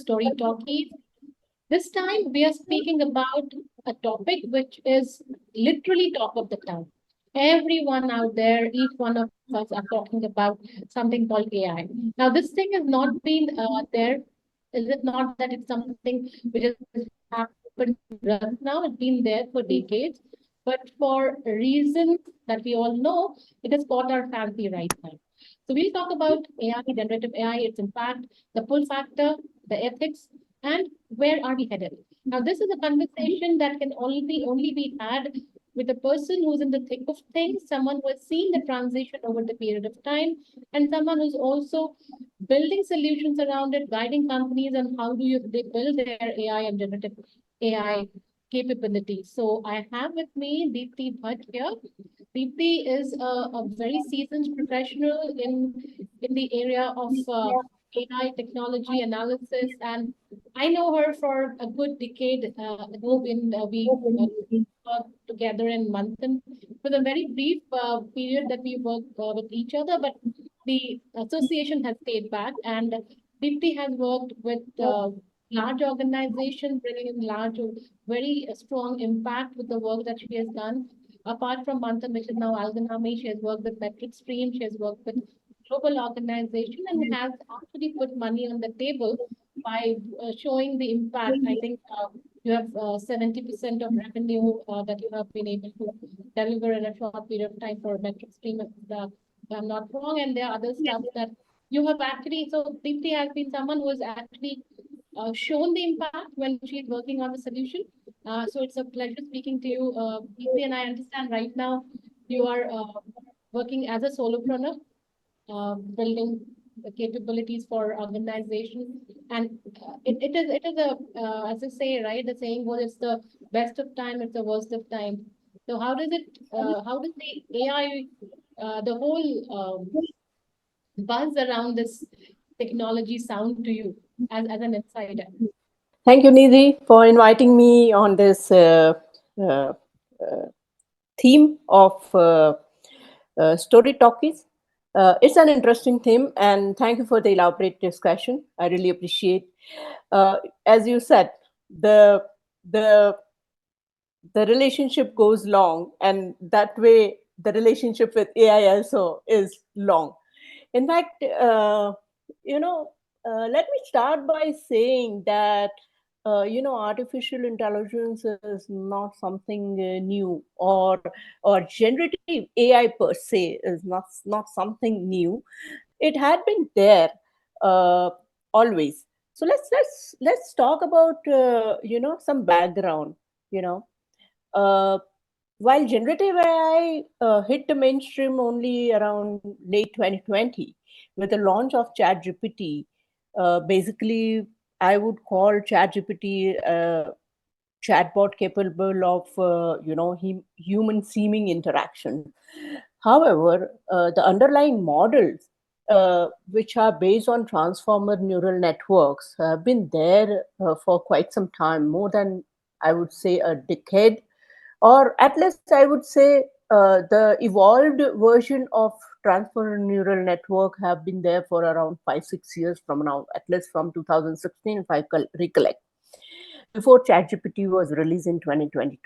Story Talkies. This time we are speaking about a topic which is literally top of the town. Everyone out there, each one of us are talking about something called AI. Now, this thing has not been there. Is it not that it's something which has happened right now? It's been there for decades. But for reasons that we all know, it has caught our fancy right now. So we'll talk about AI, generative AI, its impact, the pull factor, the ethics, and where are we headed? Now, this is a conversation that can only be had with a person who's in the thick of things, someone who has seen the transition over the period of time, and someone who's also building solutions around it, guiding companies on how they build their AI and generative AI capabilities. So I have with me Dipti Bhatt here. Dipti is a very seasoned professional in the area of AI technology analysis, and I know her for a good decade ago when we worked together in Manthan for the very brief period that we worked with each other, but the association has stayed back, and Dipti has worked with large organizations, bringing in large, very strong impact with the work that she has done. Apart from Manthan, which is now Alganami, she has worked with Metric Stream, she has worked with global organization and has actually put money on the table by showing the impact. I think you have 70% of revenue that you have been able to deliver in a short period of time for Metric Stream, if I'm not wrong. And there are other stuff that you have actually, so Dipti has been someone who has actually shown the impact when she's working on the solution. So it's a pleasure speaking to you, Dipti, and I understand right now you are working as a solopreneur, building the capabilities for organization. And it is a, as I say, right, the saying goes, it's the best of time, it's the worst of time. So how does the AI, the whole buzz around this technology sound to you as an insider? Thank you, Nidhi, for inviting me on this uh, theme of story talkies. It's an interesting theme, and thank you for the elaborate discussion. I really appreciate. As you said, the the the relationship goes long, and that way the relationship with AI also is long. In fact, let me start by saying that artificial intelligence is not something new, or generative AI per se is not something new. It had been there always. So let's talk about some background. You know, uh, while generative AI hit the mainstream only around late 2020 with the launch of ChatGPT, basically, I would call ChatGPT a chatbot capable of, human seeming interaction. However, the underlying models, which are based on transformer neural networks, have been there for quite some time, more than, I would say, a decade, or at least I would say the evolved version of transfer neural network have been there for around 5-6 years from now, at least from 2016, if I recollect, before ChatGPT was released in 2022,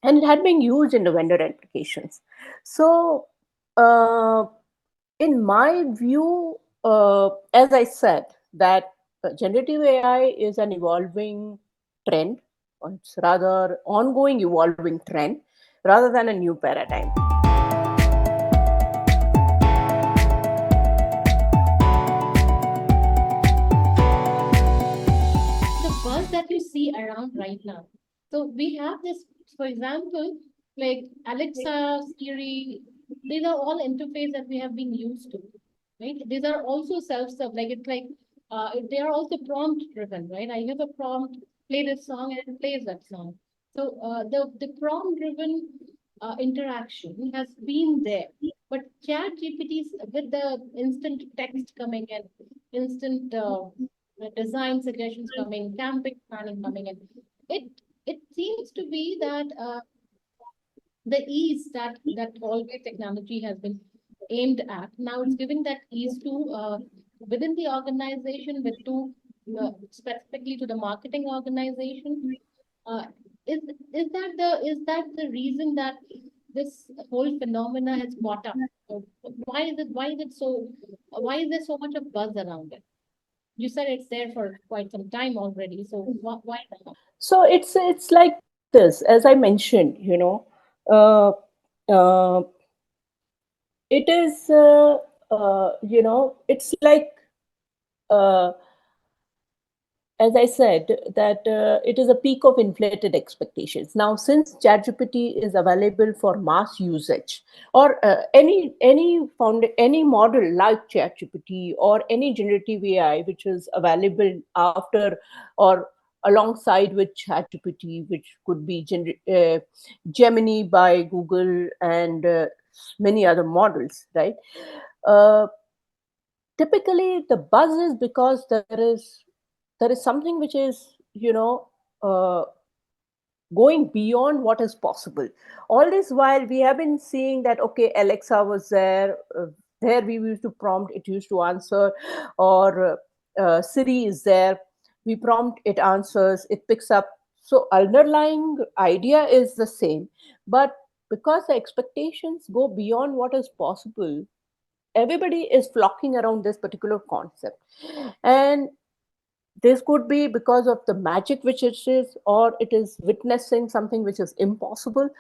and it had been used in the vendor applications. So, in my view, as I said, that generative AI is an evolving trend. It's rather ongoing evolving trend rather than a new paradigm. The buzz that you see around right now. So we have this, for example, like Alexa, Siri, these are all interface that we have been used to, right? These are also self-serve, like it's like they are also prompt driven, right? I give a prompt, play this song, and it plays that song. So the prompt driven interaction has been there, but Chat GPTs with the instant text coming in, instant design suggestions coming, camping planning coming in. It seems to be that the ease that always technology has been aimed at, now it's giving that ease to within the organization with to specifically to the marketing organization. Uh, is is that the reason that this whole phenomena has caught up? Why is there so much of buzz around it? You said it's there for quite some time already, so why now? So it's like this, as I mentioned, uh, uh, it is it's like, uh, as I said, that it is a peak of inflated expectations. Now, since ChatGPT is available for mass usage, or any model like ChatGPT or any generative AI which is available after or alongside with ChatGPT, which could be Gemini by Google and many other models, right? Uh, Typically the buzz is because there is something which is, uh, going beyond what is possible. All this while we have been seeing that, okay, Alexa was there, there we used to prompt, it used to answer, or Siri is there, we prompt, it answers, it picks up. So underlying idea is the same, but because the expectations go beyond what is possible, everybody is flocking around this particular concept. And this could be because of the magic which it is, or it is witnessing something which is impossible,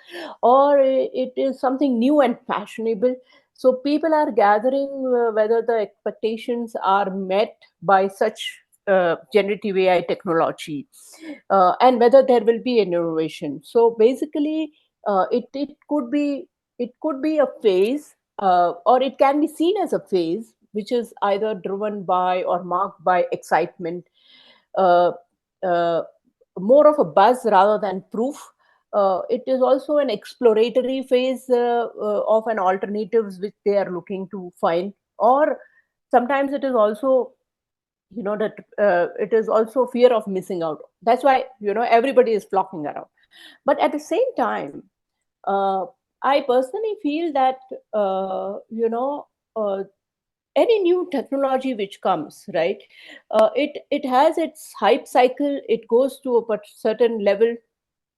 or it is something new and fashionable. So people are gathering whether the expectations are met by such generative AI technology, and whether there will be an innovation. So basically, it could be a phase, or it can be seen as a phase which is either driven by or marked by excitement, uh, uh, more of a buzz rather than proof. It is also an exploratory phase of an alternatives which they are looking to find, or sometimes it is also, that it is also fear of missing out. That's why everybody is flocking around. But at the same time, uh, I personally feel that, uh, any new technology which comes, right, it has its hype cycle. It goes to a certain level,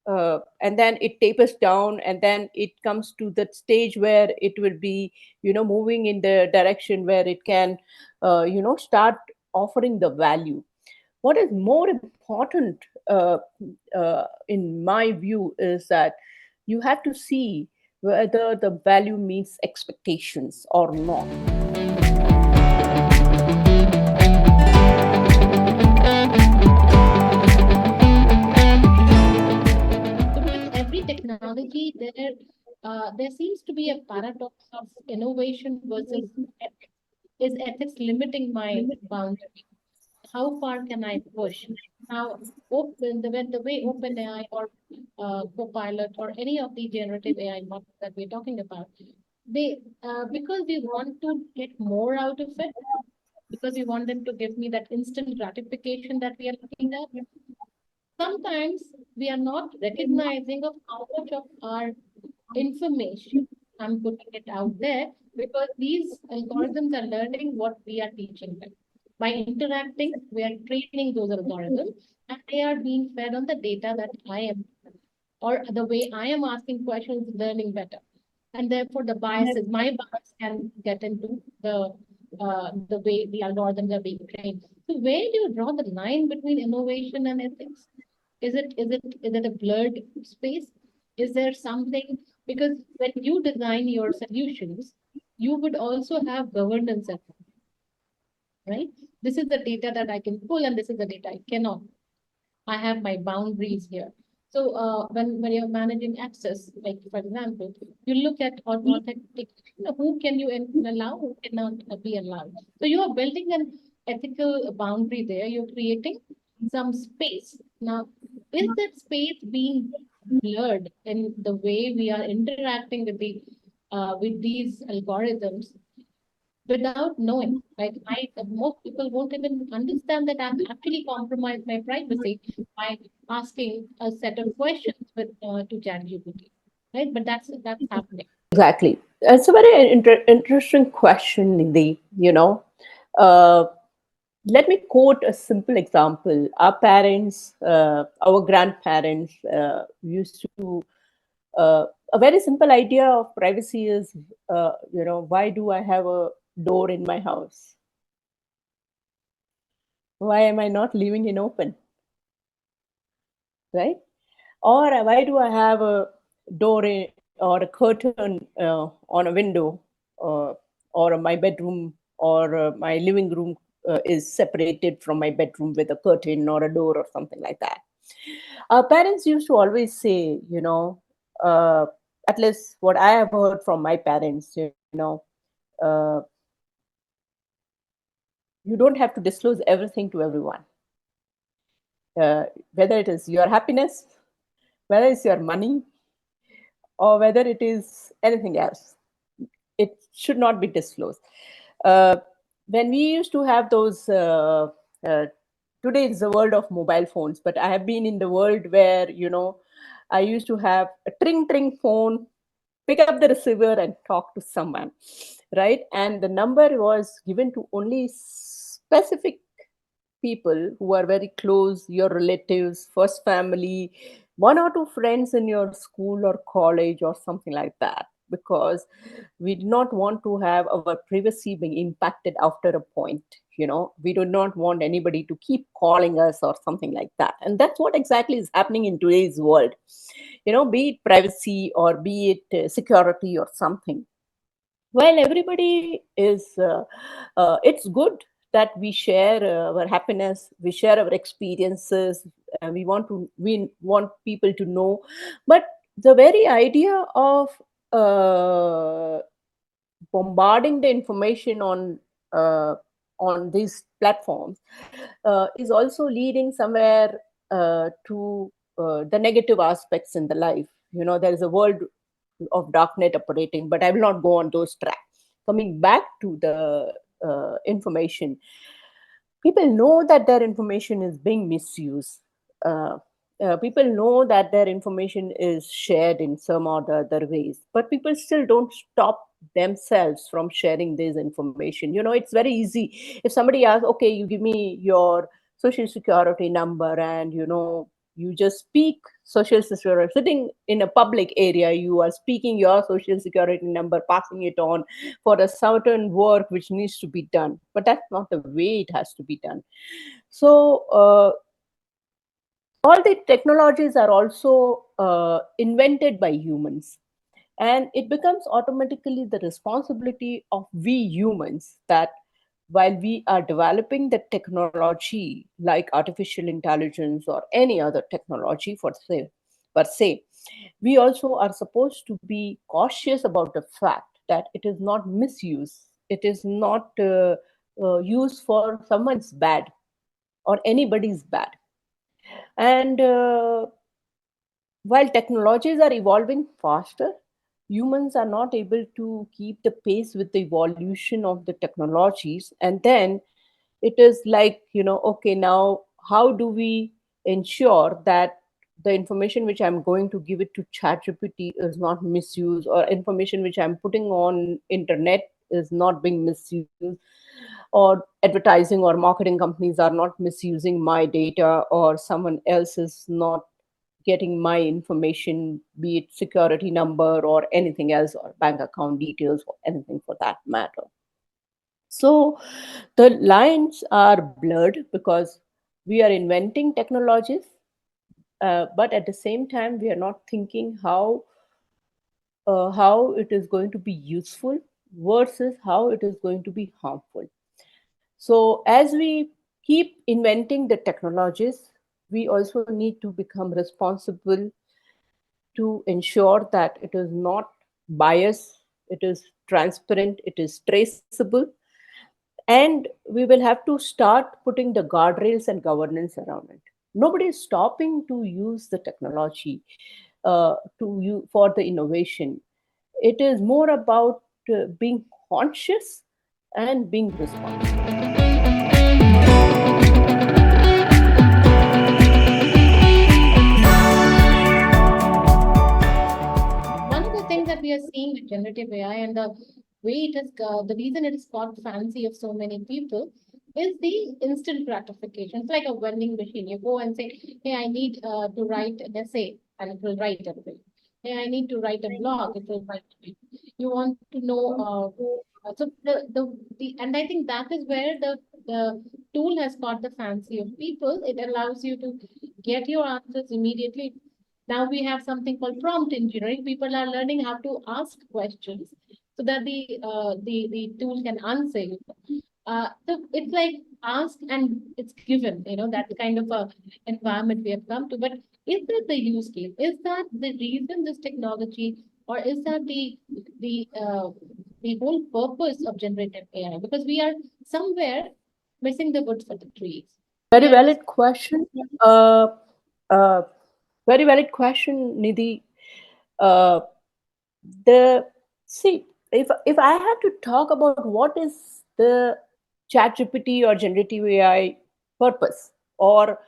and then it tapers down, and then it comes to that stage where it will be, moving in the direction where it can, start offering the value. What is more important, in my view, is that you have to see whether the value meets expectations or not. So with every technology, there seems to be a paradox of innovation versus ethics. Is ethics limiting my boundary? How far can I push? Now, when the way OpenAI or Copilot or any of the generative AI models that we're talking about, because we want to get more out of it, because we want them to give me that instant gratification that we are looking at. Sometimes we are not recognizing of how much of our information I'm putting it out there, because these algorithms are learning what we are teaching them. By interacting, we are training those algorithms, and they are being fed on the data that I am, or the way I am asking questions, learning better. And therefore, the biases, my bias can get into the way the algorithms are being trained. So, where do you draw the line between innovation and ethics? Is it a blurred space? Is there something, because when you design your solutions, you would also have governance at home, right? This is the data that I can pull, and this is the data I cannot. I have my boundaries here. So when you're managing access, like for example, you look at authentication, who can you allow, who cannot be allowed. So you are building an ethical boundary there. You're creating some space. Now, is that space being blurred in the way we are interacting with these algorithms without knowing? Like most people won't even understand that I've actually compromised my privacy by asking a set of questions to ChatGPT, right? But that's happening. Exactly. It's a very interesting question, Nidhi. Uh, Let me quote a simple example. Our parents, our grandparents used to. A very simple idea of privacy is, why do I have a door in my house? Why am I not leaving it open, right? Or why do I have a door or a curtain on a window, uh, or my bedroom or my living room is separated from my bedroom with a curtain or a door or something like that? Our parents used to always say, uh, at least what I have heard from my parents, uh, you don't have to disclose everything to everyone, uh, whether it is your happiness, whether it's your money, or whether it is anything else. It should not be disclosed. Uh, when we used to have those, uh, today it's the world of mobile phones, but I have been in the world where, I used to have a tring tring phone, pick up the receiver and talk to someone, right? And the number was given to only specific people who are very close, your relatives, first family, one or two friends in your school or college or something like that, because we do not want to have our privacy being impacted after a point. We do not want anybody to keep calling us or something like that. And that's what exactly is happening in today's world, be it privacy or be it security or something. While everybody is it's good that we share our happiness, we share our experiences, we want people to know, but the very idea of uh, bombarding the information uh, on these platforms is also leading somewhere to the negative aspects in the life. There is a world of darknet operating, but I will not go on those tracks. Coming back to the information, people know that their information is being misused. Uh, People know that their information is shared in some or the other ways, but people still don't stop themselves from sharing this information. It's very easy. If somebody asks, okay, you give me your social security number, and you just speak social security, sitting in a public area, you are speaking your social security number, passing it on for a certain work which needs to be done, but that's not the way it has to be done. So all the technologies are also invented by humans, and it becomes automatically the responsibility of we humans that while we are developing the technology like artificial intelligence or any other technology per se, we also are supposed to be cautious about the fact that it is not misused, it is not used for someone's bad or anybody's bad. And while technologies are evolving faster, humans are not able to keep the pace with the evolution of the technologies. And then it is like, okay, now how do we ensure that the information which I'm going to give it to ChatGPT is not misused, or information which I'm putting on internet is not being misused, or advertising or marketing companies are not misusing my data, or someone else is not getting my information, be it security number or anything else, or bank account details, or anything for that matter. So the lines are blurred because we are inventing technologies, but at the same time, we are not thinking how it is going to be useful versus how it is going to be harmful. So as we keep inventing the technologies, we also need to become responsible to ensure that it is not biased, it is transparent, it is traceable, and we will have to start putting the guardrails and governance around it. Nobody is stopping to use the technology for the innovation. It is more about being conscious and being responsible. One of the things that we are seeing with generative AI and the way it is, the reason it is called fancy of so many people is the instant gratification. It's like a vending machine. You go and say, hey, I need to write an essay, and it will write it for you. Hey, I need to write a blog, it will write it for you. You want to know, so and I think that is where the tool has caught the fancy of people. It allows you to get your answers immediately. Now we have something called prompt engineering. People are learning how to ask questions so that the tool can answer you. So it's like ask and it's given, that kind of a environment we have come to. But is that the use case? Is that the reason this technology, or is that the whole purpose of generative AI? Because we are somewhere missing the wood for the trees. We Very are just valid question. Uh, uh, Very valid question, Nidhi. Uh, the See, if I had to talk about what is the ChatGPT or generative AI purpose, or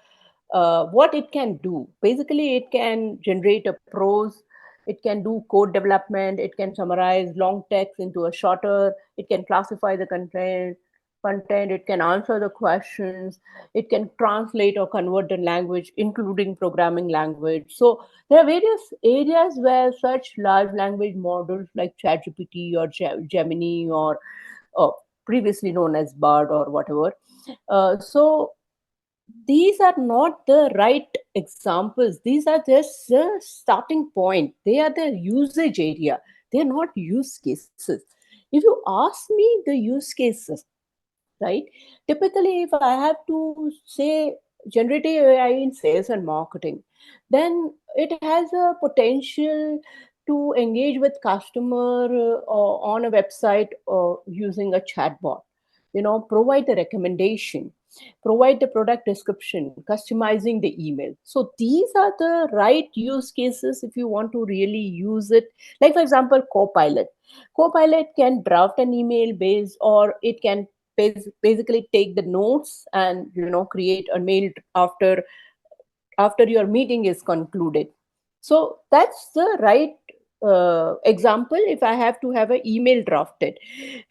what it can do, basically it can generate a prose, it can do code development, it can summarize long text into a shorter, it can classify the content, it can answer the questions, it can translate or convert the language, including programming language. So there are various areas where such large language models like ChatGPT or Gemini, or previously known as Bard or whatever. So these are not the right examples. These are just the starting point. They are the usage area. They are not use cases. If you ask me the use cases, right? Typically, if I have to say generative AI in sales and marketing, then it has a potential to engage with customer on a website or using a chatbot. Provide the recommendation, provide the product description, customizing the email. So these are the right use cases if you want to really use it. Like for example, Copilot can draft an email based, or it can basically take the notes and create a mail after your meeting is concluded. So that's the right example. If I have to have an email drafted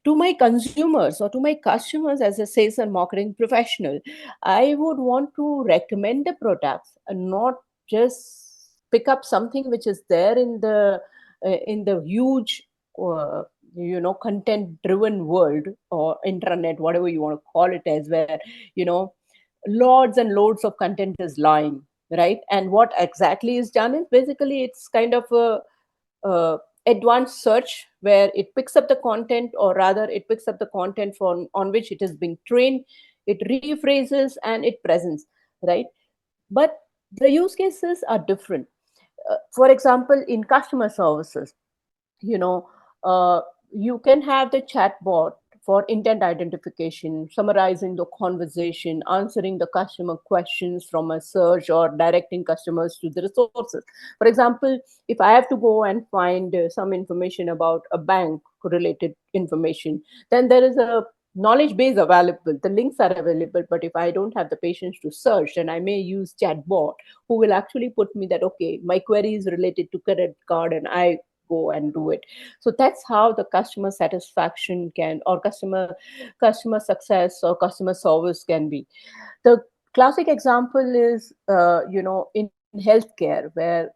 to my consumers or to my customers as a sales and marketing professional, I would want to recommend the products and not just pick up something which is there in the huge uh, content driven world or intranet, whatever you want to call it as, where you know loads and loads of content is lying, right? And what exactly is done is basically it's kind of a advanced search where it picks up the content, or rather it picks up the content on which it is being trained, it rephrases and it presents, right? But the use cases are different. For example, in customer services, you know uh, you can have the chatbot for intent identification, summarizing the conversation, answering the customer questions from a search, or directing customers to the resources. For example, if I have to go and find some information about a bank related information, then there is a knowledge base available, the links are available. But if I don't have the patience to search, then I may use chatbot, who will actually put me that, okay, my query is related to credit card, and I go and do it. So that's how the customer satisfaction can, or customer success or customer service can be. The classic example is in healthcare, where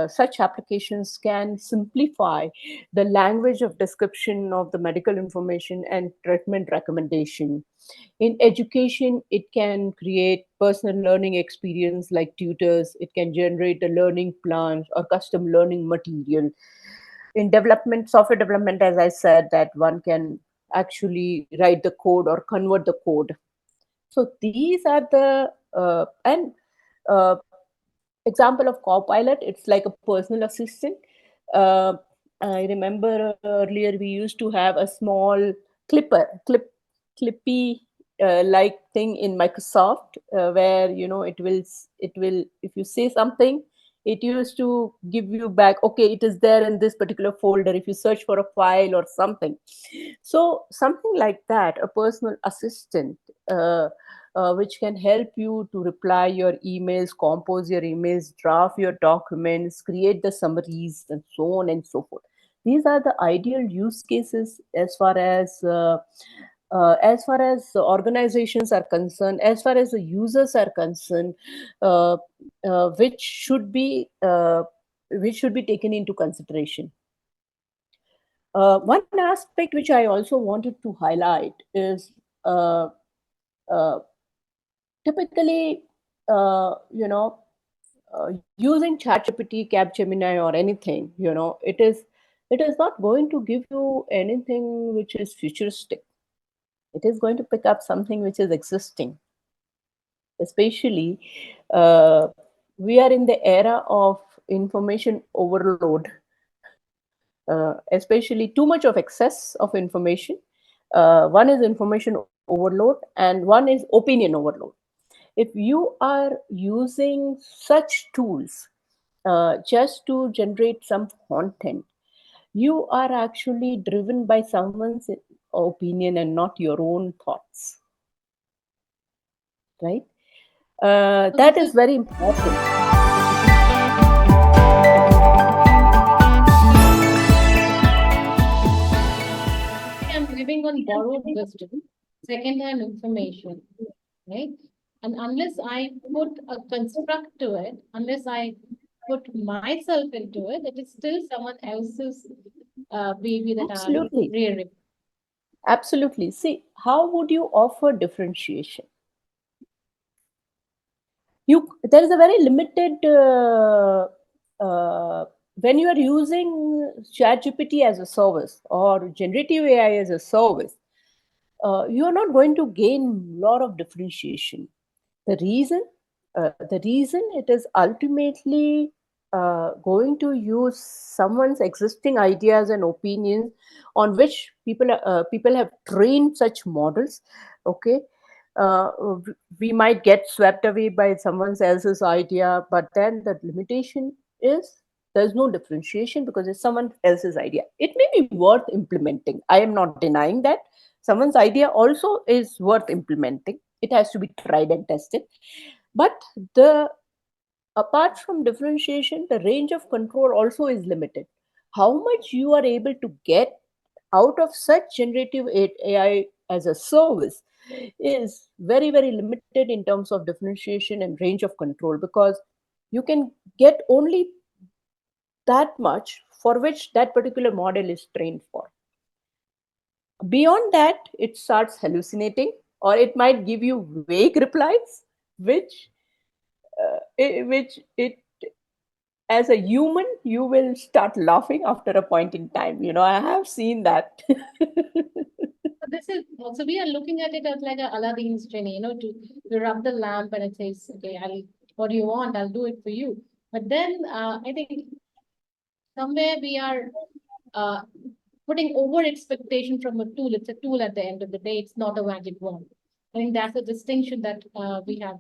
such applications can simplify the language of description of the medical information and treatment recommendation. In education, it can create personal learning experience like tutors, it can generate a learning plans or custom learning material. In development, software development, as I said, that one can actually write the code or convert the code. So these are the and example of Copilot. It's like a personal assistant. uh, I remember earlier we used to have a small clippy like thing in Microsoft, where it will, if you say something, it used to give you back, okay, it is there in this particular folder if you search for a file or something. So something like that, a personal assistant, which can help you to reply your emails, compose your emails, draft your documents, create the summaries, and so on and so forth. These are the ideal use cases as far as As far as the organizations are concerned, as far as the users are concerned, uh, uh, which should be uh, which should be taken into consideration. One aspect which I also wanted to highlight is uh, uh, typically, using ChatGPT, Capgemini, or anything, it is not going to give you anything which is futuristic. It is going to pick up something which is existing. Especially, uh, we are in the era of information overload, especially too much of excess of information. One is information overload, and one is opinion overload. If you are using such tools just to generate some content, you are actually driven by someone's opinion and not your own thoughts, right? So That this is is very important. I'm living on borrowed wisdom, second-hand information, right? And unless I put a construct to it, unless I put myself into it, it is still someone else's baby that I'm Absolutely. rearing. Absolutely. See, how would you offer differentiation? There is a very limited when you are using ChatGPT as a service or generative AI as a service, you are not going to gain a lot of differentiation. The reason it is ultimately going to use someone's existing ideas and opinions on which people have trained such models. Okay, uh, we might get swept away by someone else's idea, but then the limitation is there's no differentiation because it's someone else's idea. It may be worth implementing. I am not denying that someone's idea also is worth implementing. It has to be tried and tested, but the apart from differentiation, the range of control also is limited. How much you are able to get out of such generative AI as a service is very, very limited in terms of differentiation and range of control, because you can get only that much for which that particular model is trained for. Beyond that, it starts hallucinating, or it might give you vague replies, which it as a human you will start laughing after a point in time. I have seen that. So this is so we are looking at it as like a Aladdin's genie, to you rub the lamp and it says, okay, I'll what do you want? I'll do it for you. But then I think somewhere we are uh, putting over expectation from a tool. It's a tool at the end of the day. It's not a magic wand. I think that's a distinction that we are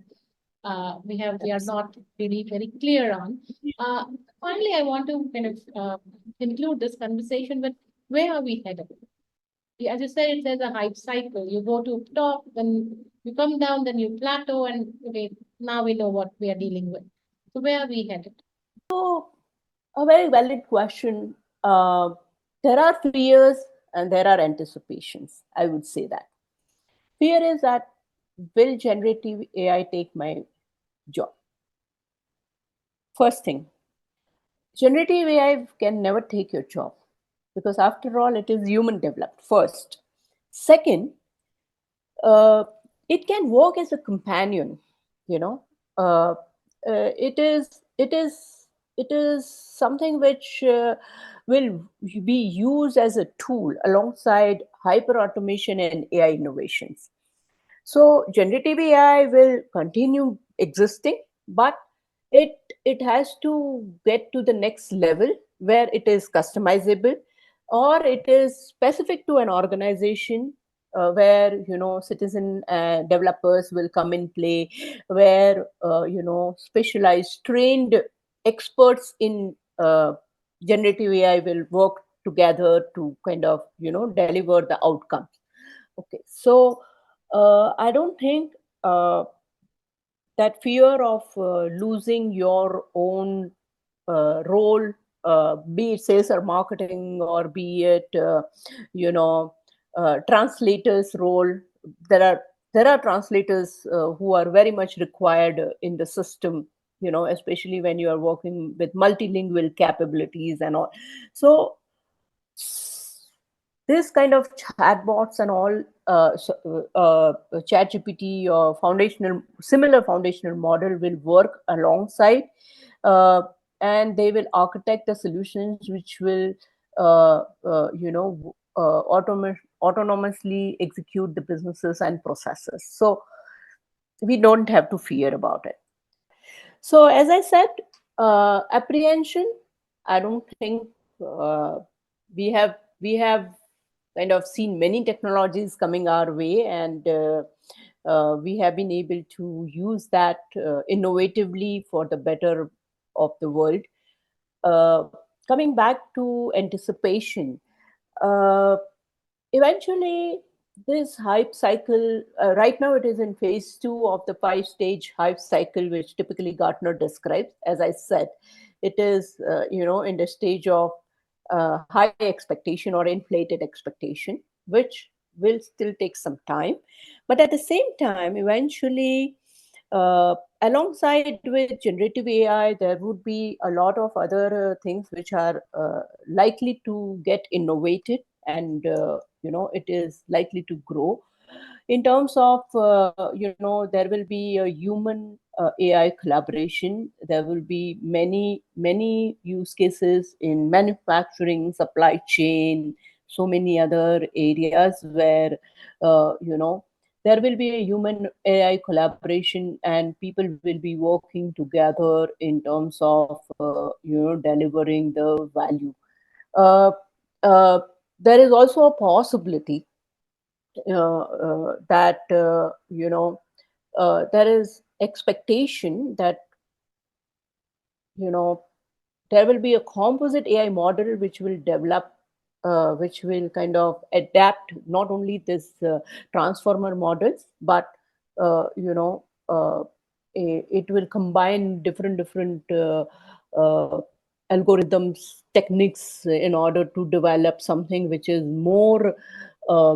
not really very clear on. Uh, Finally, I want to kind of conclude this conversation with where are we headed? As you said, it says a hype cycle. You go to top, then you come down, then you plateau, and okay, now we know what we are dealing with. So where are we headed? So, a very valid question. There are fears and there are anticipations. I would say that fear is that, will generative AI take my job? First thing, generative AI can never take your job, because after all, it is human developed. First, second, uh, it can work as a companion. You know, uh, it is something which will be used as a tool alongside hyper automation and AI innovations. So generative AI will continue existing, but it has to get to the next level where it is customizable, or it is specific to an organization, where citizen developers will come in play, where specialized trained experts in generative AI will work together to kind of deliver the outcomes. Okay, so I don't think that fear of losing your own role, be it sales or marketing, or be it, you know, translators role. There are translators who are very much required in the system, especially when you are working with multilingual capabilities and all. So this kind of chatbots and all, ChatGPT or similar foundational model will work alongside, uh, and they will architect the solutions which will, autonomously execute the businesses and processes. So we don't have to fear about it. So as I said, apprehension, I don't think we have kind of seen many technologies coming our way, and we have been able to use that innovatively for the better of the world. Uh, Coming back to anticipation, uh, eventually this hype cycle, right now it is in phase 2 of the 5-stage hype cycle, which typically Gartner describes. As I said, it is in the stage of high expectation or inflated expectation, which will still take some time. But at the same time, eventually, alongside with generative AI, there would be a lot of other things which are likely to get innovated, and it is likely to grow in terms of, there will be a human AI collaboration. There will be many use cases in manufacturing, supply chain, so many other areas where there will be a human AI collaboration, and people will be working together in terms of delivering the value. uh, uh, there is also a possibility that there is expectation that you know there will be a composite AI model which will develop, which will kind of adapt not only this transformer models, but it will combine different uh, algorithms, techniques in order to develop something which is more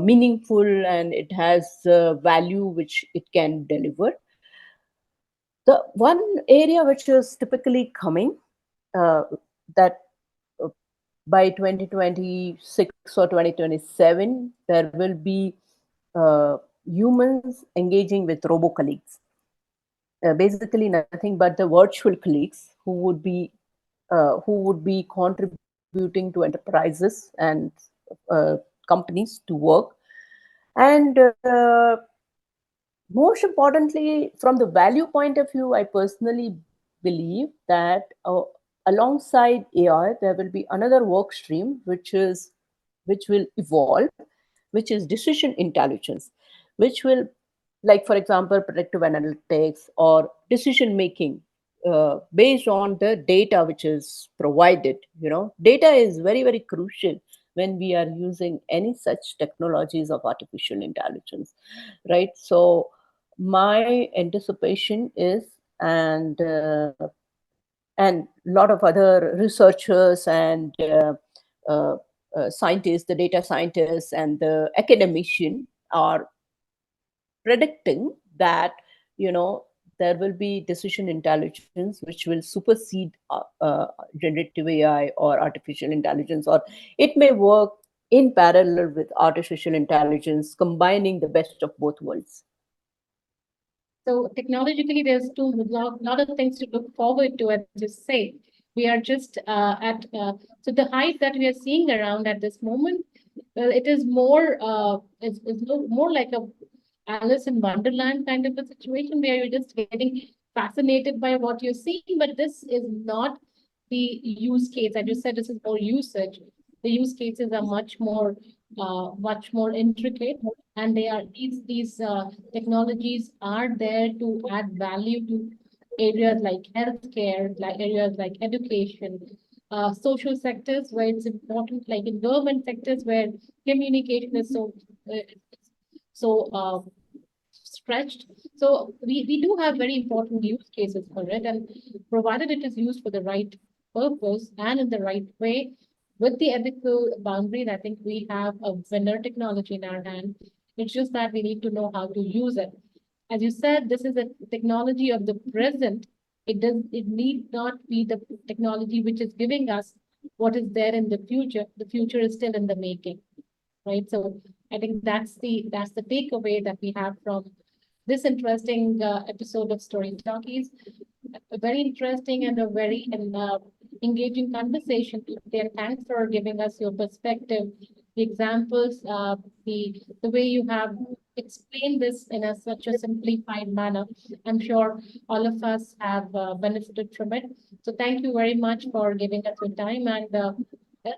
meaningful, and it has value which it can deliver. The one area which is typically coming, that uh, by 2026 or 2027, there will be humans engaging with robo colleagues. Basically, nothing but the virtual colleagues who would be contributing to enterprises and uh, companies to work. And most importantly, from the value point of view, I personally believe that alongside AI, there will be another work stream which will evolve, which is decision intelligence, which will, like for example, predictive analytics or decision making based on the data which is provided. Data is very crucial when we are using any such technologies of artificial intelligence, right? So my anticipation is, and a lot of other researchers and uh, scientists, the data scientists and the academician are predicting that you know there will be decision intelligence which will supersede generative AI or artificial intelligence, or it may work in parallel with artificial intelligence, combining the best of both worlds. So technologically, there's two lot of things to look forward to, as you say. We are just at so the hype that we are seeing around at this moment. Well, it is more more like a Alice in Wonderland kind of a situation where you're just getting fascinated by what you're seeing, but this is not the use case. As you said, this is more usage. The use cases are much more intricate, and they are these technologies are there to add value to areas like healthcare, like areas like education, social sectors where it's important, like in government sectors where communication is uh, so stretched. So we do have very important use cases for it, and provided it is used for the right purpose and in the right way, with the ethical boundaries, I think we have a winner technology in our hand. It's just that we need to know how to use it. As you said, this is a technology of the present. It need not be the technology which is giving us what is there in the future. The future is still in the making, right? So I think that's the takeaway that we have from this interesting episode of Story Talkies. A very interesting and a very engaging conversation. There, thanks for giving us your perspective, the examples, the way you have explained this in a such a simplified manner. I'm sure all of us have benefited from it. So thank you very much for giving us your time. And yes,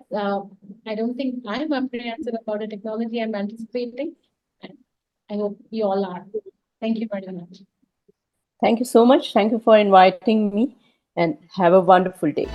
I don't think I'm apprehensive about the technology I'm anticipating. And I hope you all are. Thank you very much. Thank you so much. Thank you for inviting me, and have a wonderful day.